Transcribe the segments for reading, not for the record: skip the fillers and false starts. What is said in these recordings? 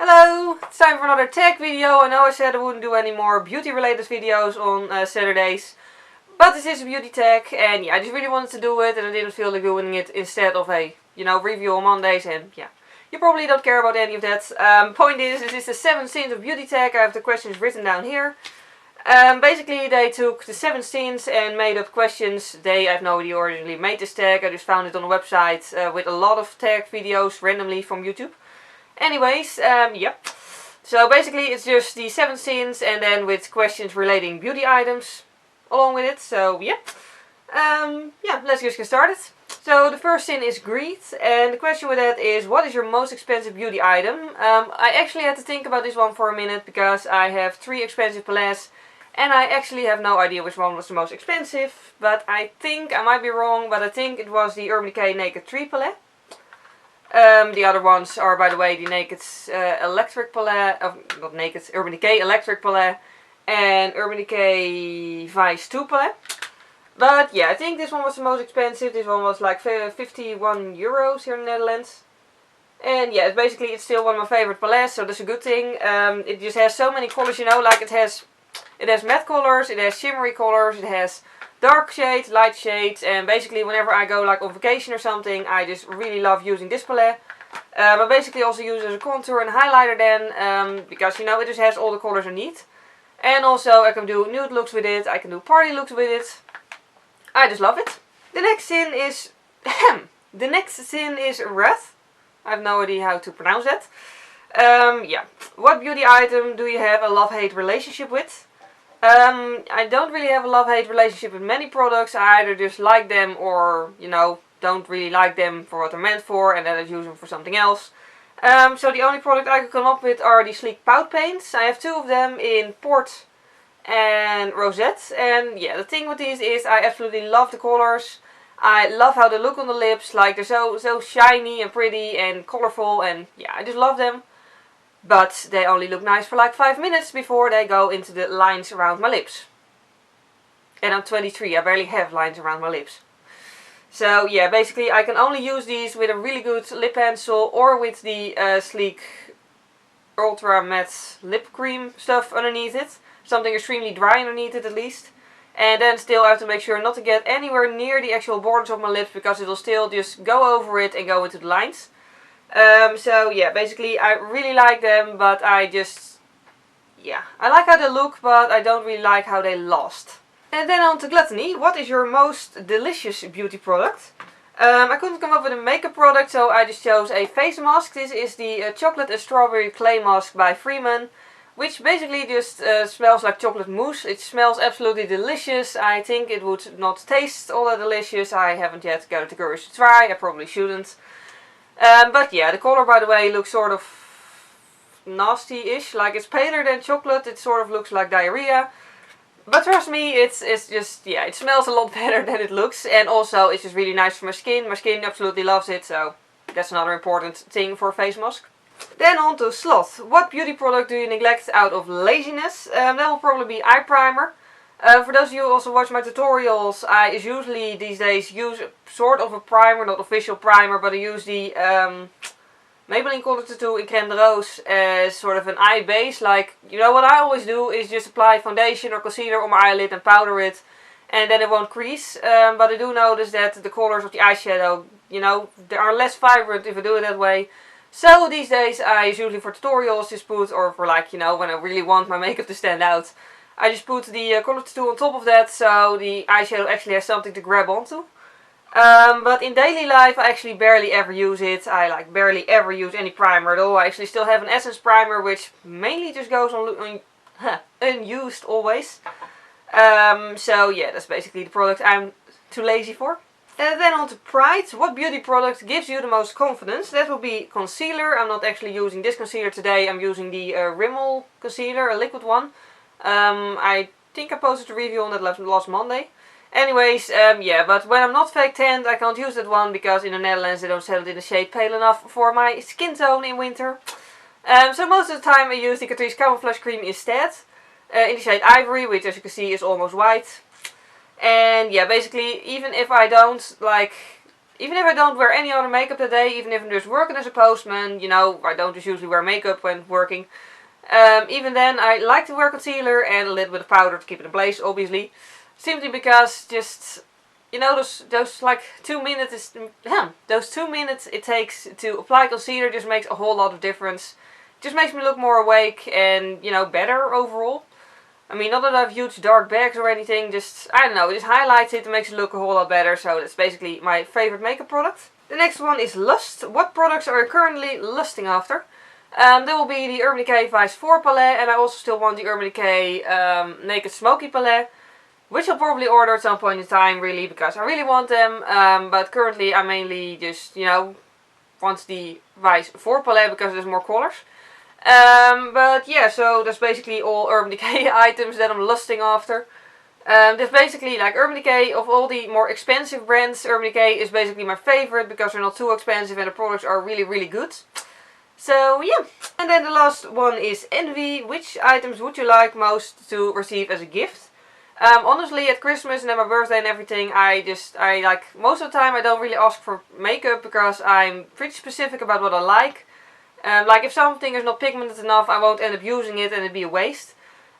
Hello! It's time for another tech video. I know I said I wouldn't do any more beauty related videos on Saturdays. But this is a beauty tech and yeah, I just really wanted to do it and I didn't feel like doing it instead of a, review on Mondays and yeah. You probably don't care about any of that. Point is, this is the 7 scenes of beauty tech. I have the questions written down here. Basically they took the 7 scenes and made up questions. I have no idea originally made this tag. I just found it on a website with a lot of tag videos randomly from YouTube. Anyways, yep. So basically it's just the 7 scenes and then with questions relating beauty items along with it. So yeah. Yeah, let's just get started. So the first scene is greed, and the question with that is, what is your most expensive beauty item? I actually had to think about this one for a minute because I have 3 expensive palettes and I actually have no idea which one was the most expensive. But I think, I might be wrong, but I think it was the Urban Decay Naked 3 palette. The other ones are, by the way, the Naked Electric palette, not Naked, Urban Decay Electric palette and Urban Decay Vice 2 palette. But yeah, I think this one was the most expensive. This one was like 51 euros here in the Netherlands. And yeah, it's still one of my favorite palettes, so that's a good thing. It just has so many colors, like it has matte colors, it has shimmery colors, it has dark shades, light shades, and basically whenever I go like on vacation or something, I just really love using this palette. But basically also use it as a contour and highlighter then, because it just has all the colors I need. And also I can do nude looks with it, I can do party looks with it. I just love it. The next sin is The next sin is wrath. I have no idea how to pronounce that. Yeah. What beauty item do you have a love-hate relationship with? I don't really have a love-hate relationship with many products. I either just like them or, don't really like them for what they're meant for and then I use them for something else. So the only product I could come up with are the sleek pout paints. I have 2 of them in Port and Rosette. And yeah, the thing with these is I absolutely love the colors. I love how they look on the lips. Like they're so shiny and pretty and colorful and yeah, I just love them. But they only look nice for like 5 minutes before they go into the lines around my lips. And I'm 23, I barely have lines around my lips. So yeah, basically I can only use these with a really good lip pencil or with the sleek ultra matte lip cream stuff underneath it. Something extremely dry underneath it at least. And then still I have to make sure not to get anywhere near the actual borders of my lips because it will still just go over it and go into the lines. So yeah, basically I really like them, but I like how they look, but I don't really like how they last. And then on to Gluttony. What is your most delicious beauty product? I couldn't come up with a makeup product, so I just chose a face mask. This is the chocolate and strawberry clay mask by Freeman, which basically just smells like chocolate mousse. It smells absolutely delicious. I think it would not taste all that delicious. I haven't yet got the courage to try. I probably shouldn't. But yeah, the color, by the way, looks sort of nasty-ish. Like it's paler than chocolate. It sort of looks like diarrhea. But trust me, it's just, yeah, it smells a lot better than it looks. And also, it's just really nice for my skin. My skin absolutely loves it. So that's another important thing for a face mask. Then on to Sloth. What beauty product do you neglect out of laziness? That will probably be eye primer. For those of you who also watch my tutorials, I usually these days use sort of a primer, not official primer, but I use the Maybelline Color Tattoo in Crème de Rose as sort of an eye base. Like, what I always do is just apply foundation or concealer on my eyelid and powder it, and then it won't crease. But I do notice that the colors of the eyeshadow, they are less vibrant if I do it that way. So these days I usually for tutorials just put, or for like, when I really want my makeup to stand out, I just put the Color Tattoo on top of that, so the eyeshadow actually has something to grab onto. But in daily life I actually barely ever use it. I barely ever use any primer at all. I actually still have an Essence primer, which mainly just goes on unused always. So yeah, that's basically the product I'm too lazy for. And then on to Pride. What beauty product gives you the most confidence? That will be concealer. I'm not actually using this concealer today. I'm using the Rimmel concealer, a liquid one. I think I posted a review on that last Monday. Anyways, yeah, but when I'm not fake tanned, I can't use that one because in the Netherlands they don't sell it in a shade pale enough for my skin tone in winter. So most of the time I use the Catrice Camouflage Cream instead. In the shade Ivory, which as you can see is almost white. And yeah, basically, even if I don't even if I don't wear any other makeup that day, even if I'm just working as a postman, you know, I don't just usually wear makeup when working. Even then, I like to wear concealer and a little bit of powder to keep it in place, obviously. Simply because just, you know, those like 2 minutes is, those 2 minutes it takes to apply concealer just makes a whole lot of difference. Just makes me look more awake and, you know, better overall. I mean, not that I have huge dark bags or anything, just, I don't know, it just highlights it and makes it look a whole lot better. So that's basically my favorite makeup product. The next one is lust. What products are you currently lusting after? That will be the Urban Decay Vice 4 palette, and I also still want the Urban Decay Naked Smoky palette, which I'll probably order at some point in time, really, because I really want them. But currently I mainly just, you know, want the Vice 4 palette because there's more colors. But yeah, so that's basically all Urban Decay items that I'm lusting after. There's basically like Urban Decay, of all the more expensive brands, Urban Decay is basically my favorite because they're not too expensive and the products are really, really good. So yeah, and then the last one is Envy. Which items would you like most to receive as a gift? Honestly, at Christmas and at my birthday and everything, I like, most of the time I don't really ask for makeup because I'm pretty specific about what I like. Like if something is not pigmented enough, I won't end up using it and it'd be a waste.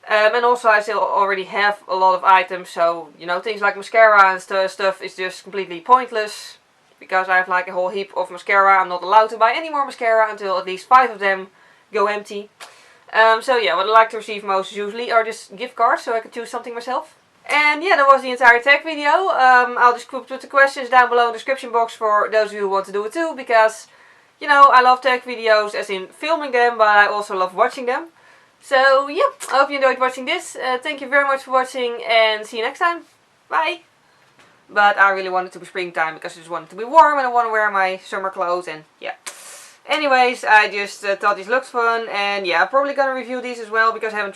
And also I still already have a lot of items, so, you know, things like mascara and stuff is just completely pointless. Because I have like a whole heap of mascara. I'm not allowed to buy any more mascara until at least 5 of them go empty. So yeah, what I like to receive most usually are just gift cards, so I can choose something myself. And yeah, that was the entire tech video. I'll just put the questions down below in the description box for those of you who want to do it too. Because, you know, I love tech videos as in filming them, but I also love watching them. So yeah, I hope you enjoyed watching this. Thank you very much for watching and see you next time. Bye! But I really want it to be springtime because I just want it to be warm and I want to wear my summer clothes and yeah. Anyways, I just thought this looked fun and yeah, I'm probably gonna review these as well because I haven't